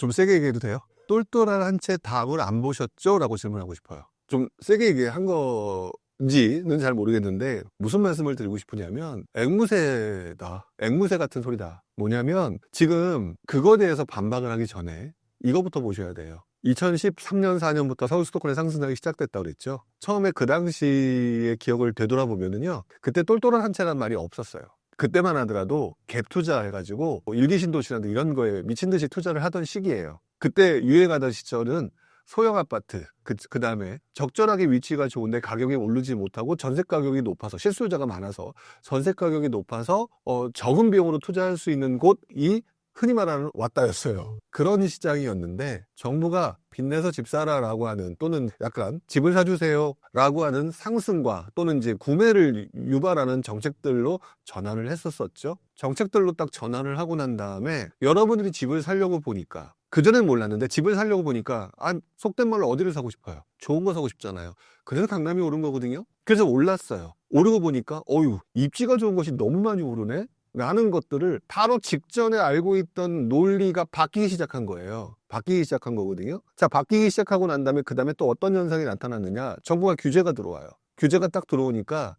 좀 세게 얘기해도 돼요? 똘똘한 한 채 답을 안 보셨죠? 라고 질문하고 싶어요. 좀 세게 얘기한 건지는 잘 모르겠는데 무슨 말씀을 드리고 싶으냐면 앵무새다. 앵무새 같은 소리다. 뭐냐면 지금 그거에 대해서 반박을 하기 전에 이거부터 보셔야 돼요. 2013년, 4년부터 서울 수도권의 상승장이 시작됐다고 그랬죠. 처음에 그 당시의 기억을 되돌아보면은요, 그때 똘똘한 한 채란 말이 없었어요. 그때만 하더라도 갭 투자 해가지고 일기 신도시나 이런 거에 미친 듯이 투자를 하던 시기예요. 그때 유행하던 시절은 소형 아파트, 그 다음에 적절하게 위치가 좋은데 가격이 오르지 못하고 전세 가격이 높아서 실수요자가 많아서 전세 가격이 높아서 적은 비용으로 투자할 수 있는 곳이 흔히 말하는 왔다였어요. 그런 시장이었는데 정부가 빚내서 집 사라라고 하는 또는 약간 집을 사주세요 라고 하는 상승과 또는 이제 구매를 유발하는 정책들로 전환을 했었었죠. 정책들로 딱 전환을 하고 난 다음에 여러분들이 집을 사려고 보니까 그전엔 몰랐는데 집을 사려고 보니까 속된 말로 어디를 사고 싶어요? 좋은 거 사고 싶잖아요. 그래서 강남이 오른 거거든요. 그래서 올랐어요. 오르고 보니까 입지가 좋은 것이 너무 많이 오르네? 라는 것들을 바로 직전에 알고 있던 논리가 바뀌기 시작한 거예요. 바뀌기 시작한 거거든요. 자, 바뀌기 시작하고 난 다음에 그 다음에 또 어떤 현상이 나타났느냐? 정부가 규제가 들어와요. 규제가 딱 들어오니까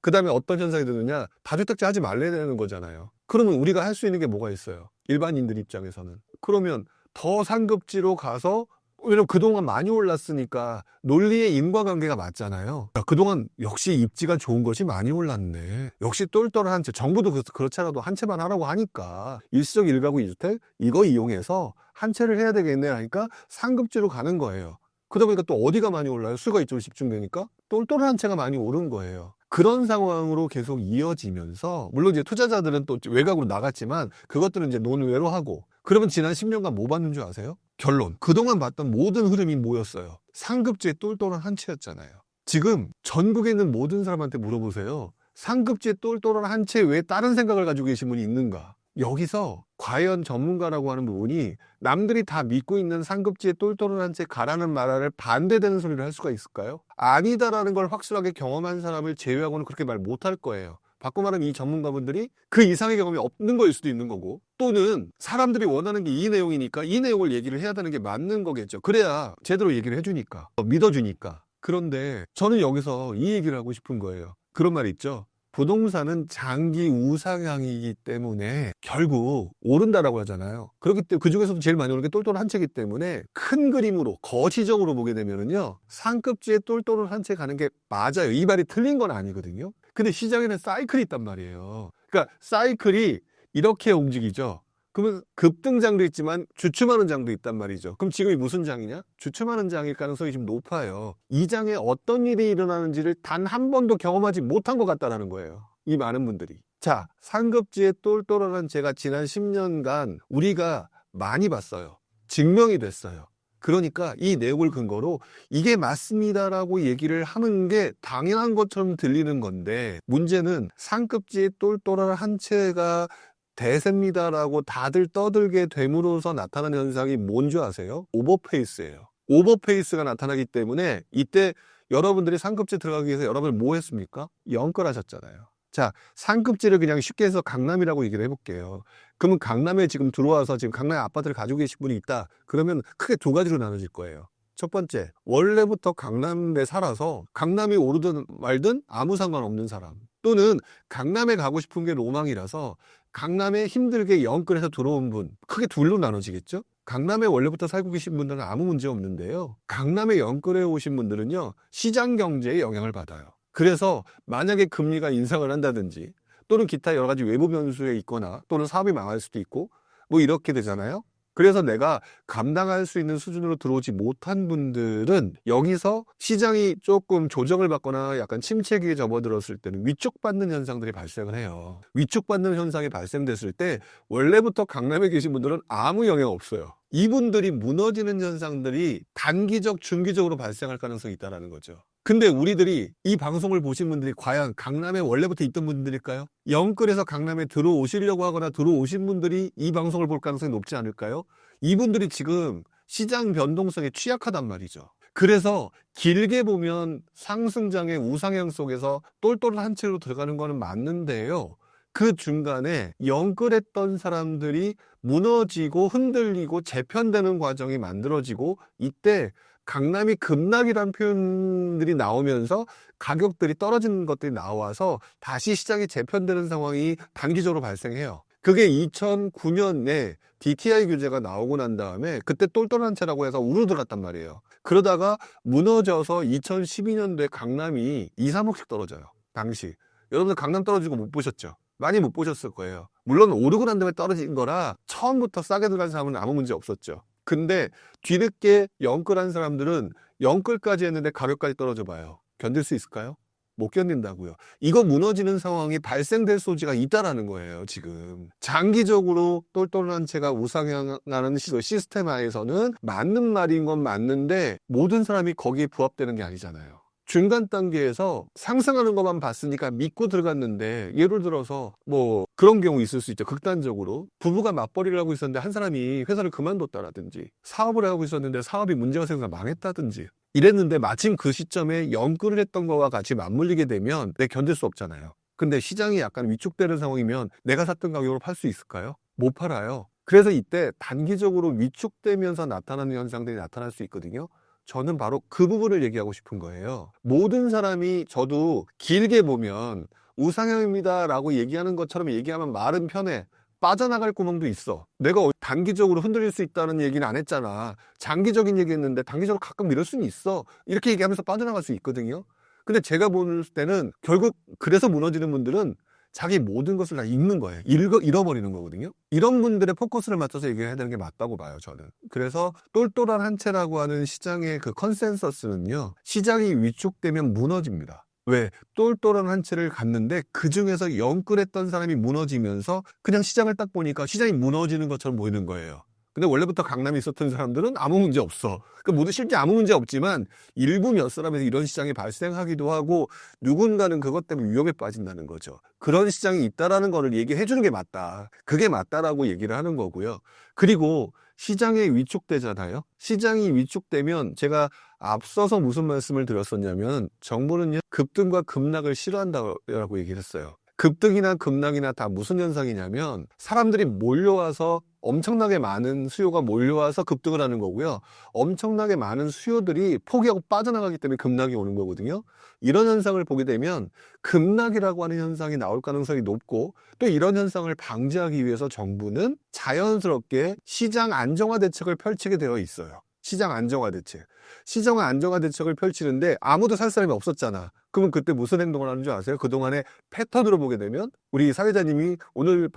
그 다음에 어떤 현상이 드느냐? 다주택자 하지 말래야 되는 거잖아요. 그러면 우리가 할 수 있는 게 뭐가 있어요? 일반인들 입장에서는. 그러면 더 상급지로 가서 왜냐면 그동안 많이 올랐으니까 논리의 인과관계가 맞잖아요. 그동안 역시 입지가 좋은 것이 많이 올랐네. 역시 똘똘한 한 채. 정부도 그렇잖아도 한 채만 하라고 하니까 일시적 1가구 2주택 이거 이용해서 한 채를 해야 되겠네 하니까 상급지로 가는 거예요. 그러다 보니까 또 어디가 많이 올라요? 수가 이쪽으로 집중되니까 똘똘한 한 채가 많이 오른 거예요. 그런 상황으로 계속 이어지면서 물론 이제 투자자들은 또 외곽으로 나갔지만 그것들은 이제 논외로 하고 그러면 지난 10년간 뭐 봤는 줄 아세요? 결론. 그동안 봤던 모든 흐름이 뭐였어요? 상급지의 똘똘한 한 채였잖아요. 지금 전국에 있는 모든 사람한테 물어보세요. 상급지의 똘똘한 한 채 외에 다른 생각을 가지고 계신 분이 있는가? 여기서 과연 전문가라고 하는 부분이 남들이 다 믿고 있는 상급지의 똘똘한 한 채 가라는 말을 반대되는 소리를 할 수가 있을까요? 아니다라는 걸 확실하게 경험한 사람을 제외하고는 그렇게 말 못할 거예요. 바꿔 말하면 이 전문가분들이 그 이상의 경험이 없는 거일 수도 있는 거고 또는 사람들이 원하는 게 이 내용이니까 이 내용을 얘기를 해야 되는 게 맞는 거겠죠. 그래야 제대로 얘기를 해주니까 믿어주니까. 그런데 저는 여기서 이 얘기를 하고 싶은 거예요. 그런 말 있죠. 부동산은 장기 우상향이기 때문에 결국 오른다라고 하잖아요. 그렇기 때문에 그중에서도 제일 많이 오르는 게 똘똘한 한 채이기 때문에 큰 그림으로 거시적으로 보게 되면은요 상급지에 똘똘한 한 채 가는 게 맞아요. 이 말이 틀린 건 아니거든요. 근데 시장에는 사이클이 있단 말이에요. 그러니까 사이클이 이렇게 움직이죠. 그러면 급등장도 있지만 주춤하는 장도 있단 말이죠. 그럼 지금이 무슨 장이냐? 주춤하는 장일 가능성이 좀 높아요. 이 장에 어떤 일이 일어나는지를 단 한 번도 경험하지 못한 것 같다는 거예요. 이 많은 분들이. 자, 상급지에 똘똘한 제가 지난 10년간 우리가 많이 봤어요. 증명이 됐어요. 그러니까 이 내용을 근거로 이게 맞습니다라고 얘기를 하는 게 당연한 것처럼 들리는 건데 문제는 상급지에 똘똘한 한 채가 대세입니다라고 다들 떠들게 됨으로써 나타나는 현상이 뭔지 아세요? 오버페이스예요. 오버페이스가 나타나기 때문에 이때 여러분들이 상급지 들어가기 위해서 여러분들 뭐 했습니까? 연끌하셨잖아요. 자, 상급지를 그냥 쉽게 해서 강남이라고 얘기를 해볼게요. 그러면 강남에 지금 들어와서 지금 강남에 아파트를 가지고 계신 분이 있다. 그러면 크게 두 가지로 나눠질 거예요. 첫 번째, 원래부터 강남에 살아서 강남이 오르든 말든 아무 상관없는 사람. 또는 강남에 가고 싶은 게 로망이라서 강남에 힘들게 연끌해서 들어온 분. 크게 둘로 나눠지겠죠? 강남에 원래부터 살고 계신 분들은 아무 문제 없는데요. 강남에 연끌해 오신 분들은요. 시장 경제에 영향을 받아요. 그래서 만약에 금리가 인상을 한다든지 또는 기타 여러 가지 외부 변수에 있거나 또는 사업이 망할 수도 있고 뭐 이렇게 되잖아요. 그래서 내가 감당할 수 있는 수준으로 들어오지 못한 분들은 여기서 시장이 조금 조정을 받거나 약간 침체기에 접어들었을 때는 위축받는 현상들이 발생을 해요. 위축받는 현상이 발생됐을 때 원래부터 강남에 계신 분들은 아무 영향 없어요. 이분들이 무너지는 현상들이 단기적, 중기적으로 발생할 가능성이 있다는 거죠. 근데 우리들이 이 방송을 보신 분들이 과연 강남에 원래부터 있던 분들일까요? 영끌에서 강남에 들어오시려고 하거나 들어오신 분들이 이 방송을 볼 가능성이 높지 않을까요? 이분들이 지금 시장 변동성에 취약하단 말이죠. 그래서 길게 보면 상승장의 우상향 속에서 똘똘한 한 채로 들어가는 거는 맞는데요. 그 중간에 영끌했던 사람들이 무너지고 흔들리고 재편되는 과정이 만들어지고, 이때 강남이 급락이라는 표현들이 나오면서 가격들이 떨어지는 것들이 나와서 다시 시장이 재편되는 상황이 단기적으로 발생해요. 그게 2009년에 DTI 규제가 나오고 난 다음에 그때 똘똘한 채라고 해서 우르들었단 말이에요. 그러다가 무너져서 2012년도에 강남이 2, 3억씩 떨어져요. 당시. 여러분들 강남 떨어지고 못 보셨죠? 많이 못 보셨을 거예요. 물론 오르고 난 다음에 떨어진 거라 처음부터 싸게 들어간 사람은 아무 문제 없었죠. 근데 뒤늦게 영끌한 사람들은 영끌까지 했는데 가격까지 떨어져 봐요. 견딜 수 있을까요? 못 견딘다고요. 이거 무너지는 상황이 발생될 소지가 있다라는 거예요, 지금. 장기적으로 똘똘한 채가 우상향하는 시스템 하에서는 맞는 말인 건 맞는데 모든 사람이 거기에 부합되는 게 아니잖아요. 중간 단계에서 상승하는 것만 봤으니까 믿고 들어갔는데, 예를 들어서 뭐 그런 경우 있을 수 있죠. 극단적으로 부부가 맞벌이를 하고 있었는데 한 사람이 회사를 그만뒀다라든지, 사업을 하고 있었는데 사업이 문제가 생겨서 망했다든지 이랬는데 마침 그 시점에 영끌을 했던 거와 같이 맞물리게 되면 내 견딜 수 없잖아요. 근데 시장이 약간 위축되는 상황이면 내가 샀던 가격으로 팔 수 있을까요? 못 팔아요. 그래서 이때 단기적으로 위축되면서 나타나는 현상들이 나타날 수 있거든요. 저는 바로 그 부분을 얘기하고 싶은 거예요. 모든 사람이, 저도 길게 보면 우상향입니다 라고 얘기하는 것처럼 얘기하면 말은 편해. 빠져나갈 구멍도 있어. 내가 단기적으로 흔들릴 수 있다는 얘기는 안 했잖아. 장기적인 얘기했는데 단기적으로 가끔 이럴 수는 있어. 이렇게 얘기하면서 빠져나갈 수 있거든요. 근데 제가 볼 때는 결국 그래서 무너지는 분들은 자기 모든 것을 다 잃는 거예요. 잃어버리는 거거든요. 이런 분들의 포커스를 맞춰서 얘기해야 되는 게 맞다고 봐요, 저는. 그래서 똘똘한 한 채라고 하는 시장의 그 컨센서스는요, 시장이 위축되면 무너집니다. 왜? 똘똘한 한 채를 갔는데 그 중에서 영끌했던 사람이 무너지면서 그냥 시장을 딱 보니까 시장이 무너지는 것처럼 보이는 거예요. 근데 원래부터 강남에 있었던 사람들은 아무 문제 없어. 그 모두 실제 아무 문제 없지만 일부 몇 사람에서 이런 시장이 발생하기도 하고, 누군가는 그것 때문에 위험에 빠진다는 거죠. 그런 시장이 있다라는 거를 얘기해 주는 게 맞다. 그게 맞다라고 얘기를 하는 거고요. 그리고 시장이 위축되잖아요. 시장이 위축되면 제가 앞서서 무슨 말씀을 드렸었냐면, 정부는 급등과 급락을 싫어한다고 얘기를 했어요. 급등이나 급락이나 다 무슨 현상이냐면 사람들이 몰려와서, 엄청나게 많은 수요가 몰려와서 급등을 하는 거고요. 엄청나게 많은 수요들이 포기하고 빠져나가기 때문에 급락이 오는 거거든요. 이런 현상을 보게 되면 급락이라고 하는 현상이 나올 가능성이 높고, 또 이런 현상을 방지하기 위해서 정부는 자연스럽게 시장 안정화 대책을 펼치게 되어 있어요. 시장 안정화 대책. 시장 안정화 대책을 펼치는데 아무도 살 사람이 없었잖아. 그러면 그때 무슨 행동을 하는 줄 아세요? 그동안의 패턴으로 보게 되면 우리 사회자님이 오늘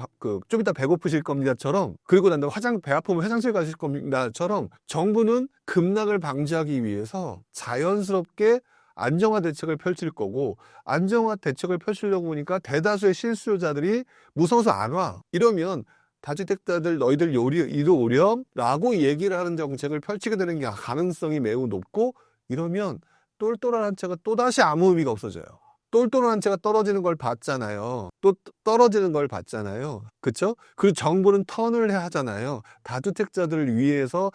좀 이따 배고프실 겁니다처럼, 그리고 난 다음에 배 아프면 화장실 가실 겁니다처럼, 정부는 급락을 방지하기 위해서 자연스럽게 안정화 대책을 펼칠 거고, 안정화 대책을 펼치려고 보니까 대다수의 실수요자들이 무서워서 안 와. 이러면 다주택자들 너희들 이리 오렴 라고 얘기를 하는 정책을 펼치게 되는 게 가능성이 매우 높고, 이러면 똘똘한 한 채가 또다시 아무 의미가 없어져요. 똘똘한 한 채가 떨어지는 걸 봤잖아요. 또 떨어지는 걸 봤잖아요. 그쵸? 그리고 정부는 턴을 해야 하잖아요. 다주택자들을 위해서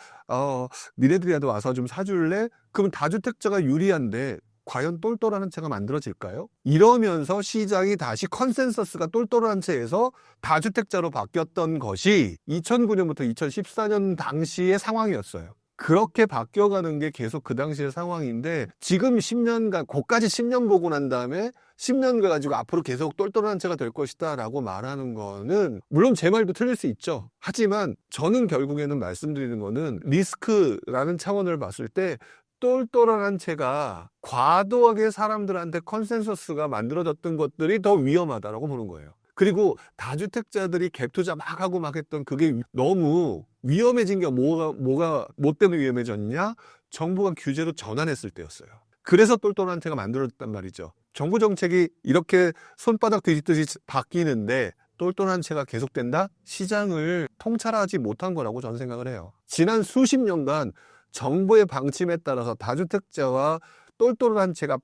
니네들이라도 와서 좀 사줄래? 그럼 다주택자가 유리한데 과연 똘똘한 한 채가 만들어질까요? 이러면서 시장이 다시 컨센서스가 똘똘한 채에서 다주택자로 바뀌었던 것이 2009년부터 2014년 당시의 상황이었어요. 그렇게 바뀌어가는 게 계속 그 당시의 상황인데, 지금 10년간, 고까지 10년 보고 난 다음에 10년 가지고 앞으로 계속 똘똘한 채가 될 것이다 라고 말하는 거는, 물론 제 말도 틀릴 수 있죠. 하지만 저는 결국에는 말씀드리는 거는, 리스크라는 차원을 봤을 때 똘똘한 한 채가 과도하게 사람들한테 컨센서스가 만들어졌던 것들이 더 위험하다라고 보는 거예요. 그리고 다주택자들이 갭 투자 막 하고 막 했던 그게 너무 위험해진 게 뭐가 뭐 때문에 위험해졌냐? 정부가 규제로 전환했을 때였어요. 그래서 똘똘한 채가 만들어졌단 말이죠. 정부 정책이 이렇게 손바닥 뒤집듯이 바뀌는데 똘똘한 채가 계속된다? 시장을 통찰하지 못한 거라고 저는 생각을 해요. 지난 수십 년간 정부의 방침에 따라서 다주택자와 똘똘한 채가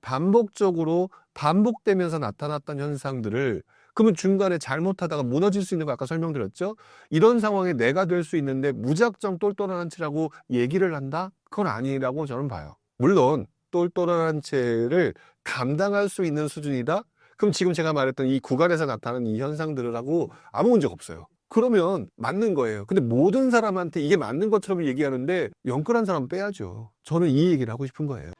반복되면서 나타났던 현상들을, 그러면 중간에 잘못하다가 무너질 수 있는 거 아까 설명드렸죠? 이런 상황에 내가 될 수 있는데 무작정 똘똘한 한 채라고 얘기를 한다? 그건 아니라고 저는 봐요. 물론 똘똘한 한 채를 감당할 수 있는 수준이다? 그럼 지금 제가 말했던 이 구간에서 나타나는 이 현상들을 하고 아무 문제가 없어요. 그러면 맞는 거예요. 근데 모든 사람한테 이게 맞는 것처럼 얘기하는데 영끌한 사람은 빼야죠. 저는 이 얘기를 하고 싶은 거예요.